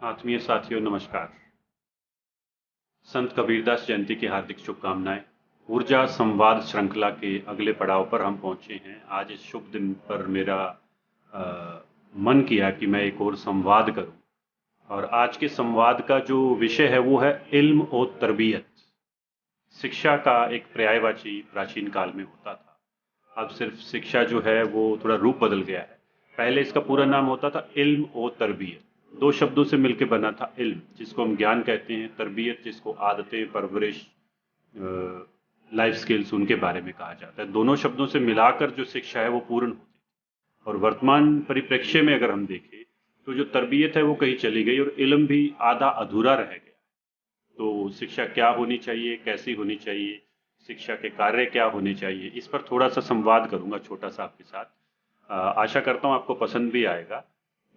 आत्मीय साथियों नमस्कार। संत कबीरदास जयंती की हार्दिक शुभकामनाएं। ऊर्जा संवाद श्रृंखला के अगले पड़ाव पर हम पहुंचे हैं। आज इस शुभ दिन पर मेरा मन किया कि मैं एक और संवाद करूं और आज के संवाद का जो विषय है वो है इल्म और तरबियत। शिक्षा का एक पर्यायवाची प्राचीन काल में होता था। अब सिर्फ शिक्षा जो है वो थोड़ा रूप बदल गया है। पहले इसका पूरा नाम होता था इल्म और तरबियत। दो शब्दों से मिलकर बना था इल्म, जिसको हम ज्ञान कहते हैं, तरबियत जिसको आदतें, परवरिश, लाइफ स्किल्स उनके बारे में कहा जाता है। दोनों शब्दों से मिलाकर जो शिक्षा है वो पूर्ण होती है। और वर्तमान परिप्रेक्ष्य में अगर हम देखें तो जो तरबियत है वो कहीं चली गई और इल्म भी आधा अधूरा रह गया। तो शिक्षा क्या होनी चाहिए, कैसी होनी चाहिए, शिक्षा के कार्य क्या होने चाहिए, इस पर थोड़ा सा संवाद करूंगा छोटा सा आपके साथ। आशा करता हूं आपको पसंद भी आएगा।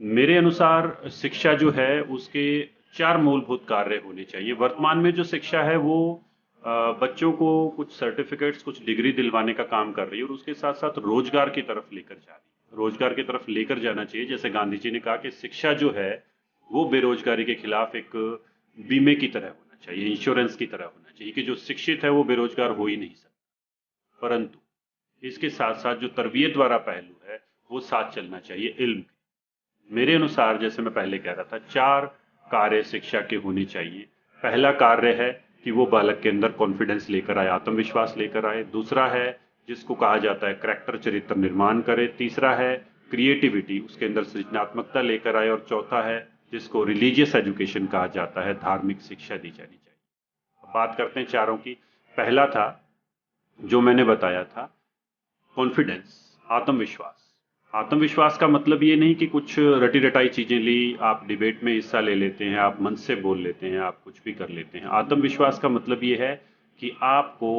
मेरे अनुसार शिक्षा जो है उसके चार मूलभूत कार्य होने चाहिए। वर्तमान में जो शिक्षा है वो बच्चों को कुछ सर्टिफिकेट्स, कुछ डिग्री दिलवाने का काम कर रही है और उसके साथ साथ रोजगार की तरफ लेकर जा रही है। रोजगार की तरफ लेकर जाना चाहिए। जैसे गांधी जी ने कहा कि शिक्षा जो है वो बेरोजगारी के खिलाफ एक बीमे की तरह होना चाहिए, इंश्योरेंस की तरह होना चाहिए कि जो शिक्षित है वो बेरोजगार हो ही नहीं सकता। परंतु इसके साथ साथ जो तरबियत वाला पहलू है वो साथ चलना चाहिए इल्म के। मेरे अनुसार, जैसे मैं पहले कह रहा था, चार कार्य शिक्षा के होने चाहिए। पहला कार्य है कि वो बालक के अंदर कॉन्फिडेंस लेकर आए, आत्मविश्वास लेकर आए। दूसरा है जिसको कहा जाता है करैक्टर, चरित्र निर्माण करे। तीसरा है क्रिएटिविटी, उसके अंदर सृजनात्मकता लेकर आए। और चौथा है जिसको रिलीजियस एजुकेशन कहा जाता है, धार्मिक शिक्षा दी जानी चाहिए। अब बात करते हैं चारों की। पहला था जो मैंने बताया था, कॉन्फिडेंस, आत्मविश्वास। आत्मविश्वास का मतलब ये नहीं कि कुछ रटी रटाई चीजें ली, आप डिबेट में हिस्सा ले लेते हैं, आप मंच से बोल लेते हैं, आप कुछ भी कर लेते हैं। आत्मविश्वास का मतलब ये है कि आपको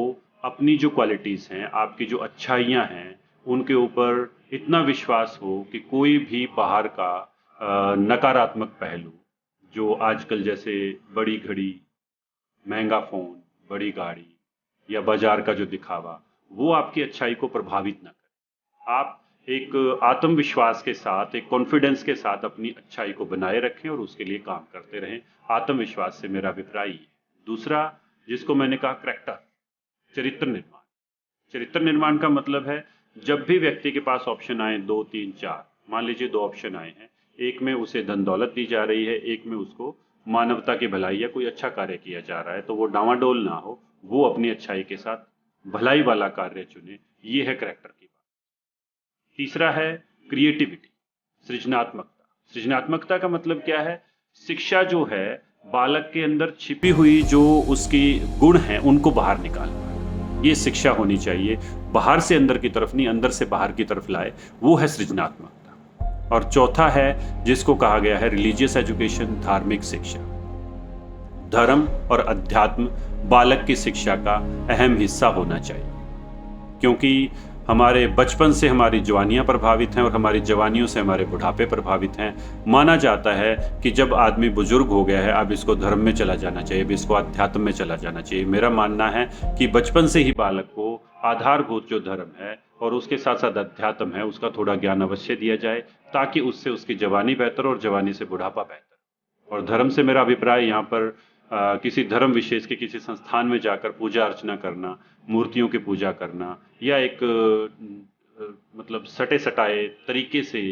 अपनी जो क्वालिटीज हैं, आपकी जो अच्छाइयां हैं, उनके ऊपर इतना विश्वास हो कि कोई भी बाहर का नकारात्मक पहलू, जो आजकल जैसे बड़ी घड़ी, महंगा फोन, बड़ी गाड़ी या बाजार का जो दिखावा, वो आपकी अच्छाई को प्रभावित न करे। आप एक आत्मविश्वास के साथ, एक कॉन्फिडेंस के साथ अपनी अच्छाई को बनाए रखें और उसके लिए काम करते रहें। आत्मविश्वास से मेरा अभिप्राय ये है। दूसरा, जिसको मैंने कहा करैक्टर, चरित्र निर्माण। चरित्र निर्माण का मतलब है जब भी व्यक्ति के पास ऑप्शन आए, दो तीन चार, मान लीजिए दो ऑप्शन आए हैं, एक में उसे धन दौलत दी जा रही है, एक में उसको मानवता की भलाई या कोई अच्छा कार्य किया जा रहा है, तो वो डावाडोल ना हो, वो अपनी अच्छाई के साथ भलाई वाला कार्य चुने। ये है करैक्टर की बात। तीसरा है क्रिएटिविटी, सृजनात्मकता। सृजनात्मकता का मतलब क्या है? शिक्षा जो है बालक के अंदर छिपी हुई जो उसकी गुण हैं उनको बाहर निकालना, ये शिक्षा होनी चाहिए। बाहर से अंदर की तरफ नहीं, अंदर से बाहर की तरफ लाए, वो है सृजनात्मकता। और चौथा है जिसको कहा गया है रिलीजियस एजुकेशन, धार्मिक शिक्षा। धर्म और अध्यात्म बालक की शिक्षा का अहम हिस्सा होना चाहिए, क्योंकि हमारे बचपन से हमारी जवानियां प्रभावित हैं और हमारी जवानियों से हमारे बुढ़ापे प्रभावित हैं। माना जाता है कि जब आदमी बुजुर्ग हो गया है, अब इसको धर्म में चला जाना चाहिए, अब इसको अध्यात्म में चला जाना चाहिए। मेरा मानना है कि बचपन से ही बालक को आधारभूत जो धर्म है और उसके साथ साथ अध्यात्म है, उसका थोड़ा ज्ञान अवश्य दिया जाए, ताकि उससे उसकी जवानी बेहतर और जवानी से बुढ़ापा बेहतर। और धर्म से मेरा अभिप्राय यहाँ पर किसी धर्म विशेष के किसी संस्थान में जाकर पूजा अर्चना करना, मूर्तियों की पूजा करना, या एक मतलब सटे सटाए तरीके से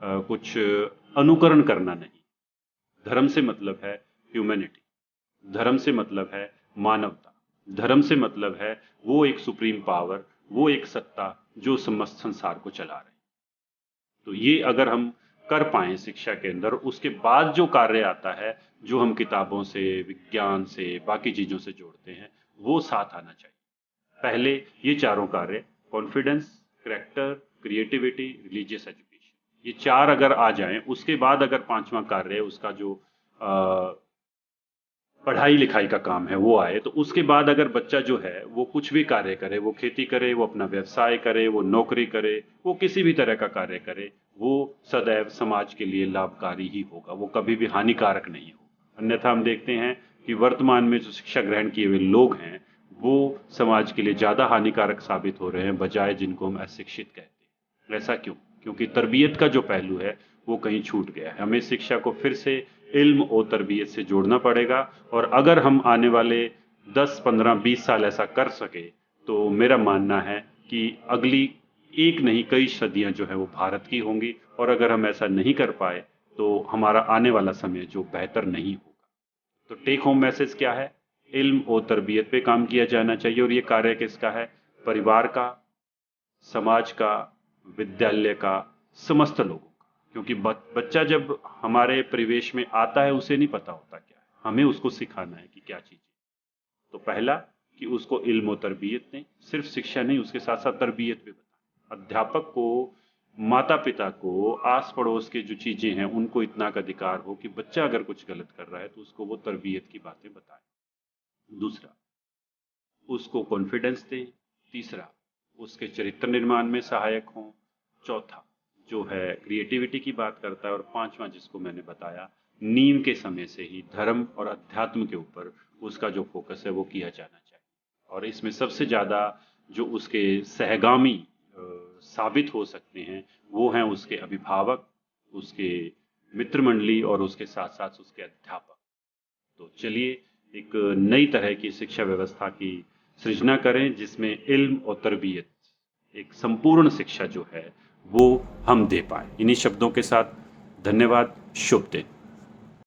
कुछ अनुकरण करना नहीं। धर्म से मतलब है ह्यूमैनिटी, धर्म से मतलब है मानवता, धर्म से मतलब है वो एक सुप्रीम पावर, वो एक सत्ता जो समस्त संसार को चला रही। तो ये अगर हम कर पाए शिक्षा के अंदर, उसके बाद जो कार्य आता है, जो हम किताबों से, विज्ञान से, बाकी चीजों से जोड़ते हैं, वो साथ आना चाहिए। पहले ये चारों कार्य, confidence, character, creativity, religious education, ये चार अगर आ जाएं, उसके बाद अगर पांचवा कार्य उसका जो पढ़ाई लिखाई का काम है वो आए, तो उसके बाद अगर बच्चा जो है वो कुछ भी कार्य करे, वो खेती करे, वो अपना व्यवसाय करे, वो नौकरी करे, वो किसी भी तरह का कार्य करे, वो सदैव समाज के लिए लाभकारी ही होगा, वो कभी भी हानिकारक नहीं होगा। अन्यथा हम देखते हैं कि वर्तमान में जो शिक्षा ग्रहण किए हुए लोग हैं वो समाज के लिए ज्यादा हानिकारक साबित हो रहे हैं, बजाय जिनको हम अशिक्षित कहते हैं। ऐसा क्यों? क्योंकि तरबियत का जो पहलू है वो कहीं छूट गया है। हमें शिक्षा को फिर से इल्म और तरबियत से जोड़ना पड़ेगा। और अगर हम आने वाले 10, 15, 20 साल ऐसा कर सके तो मेरा मानना है कि अगली एक नहीं कई सदियां जो है वो भारत की होंगी। और अगर हम ऐसा नहीं कर पाए तो हमारा आने वाला समय जो बेहतर नहीं होगा। तो टेक होम मैसेज क्या है? इल्म और तरबियत पे काम किया जाना चाहिए। और ये कार्य किसका है? परिवार का, समाज का, विद्यालय का, समस्त लोगों का। क्योंकि बच्चा जब हमारे परिवेश में आता है उसे नहीं पता होता क्या है, हमें उसको सिखाना है कि क्या चीज़ है। तो पहला कि उसको इल्म और तरबियत दें, सिर्फ शिक्षा नहीं, उसके साथ साथ तरबियत भी बताएं। अध्यापक को, माता पिता को, आस पड़ोस के जो चीज़ें हैं उनको इतना का अधिकार हो कि बच्चा अगर कुछ गलत कर रहा है तो उसको वो तरबियत की बातें बताएं। दूसरा, उसको कॉन्फिडेंस दें। तीसरा, उसके चरित्र निर्माण में सहायक हों। चौथा, जो है क्रिएटिविटी की बात करता है। और पांचवा, जिसको मैंने बताया, नींव के समय से ही धर्म और अध्यात्म के ऊपर उसका जो फोकस है वो किया जाना चाहिए। और इसमें सबसे ज़्यादा जो उसके सहगामी साबित हो सकते हैं वो हैं उसके अभिभावक, उसके मित्र मंडली और उसके साथ साथ उसके अध्यापक। तो चलिए एक नई तरह की शिक्षा व्यवस्था की सृजना करें जिसमें इल्म और तरबियत, एक संपूर्ण शिक्षा जो है वो हम दे पाए। इन्हीं शब्दों के साथ धन्यवाद। शुभ दिन।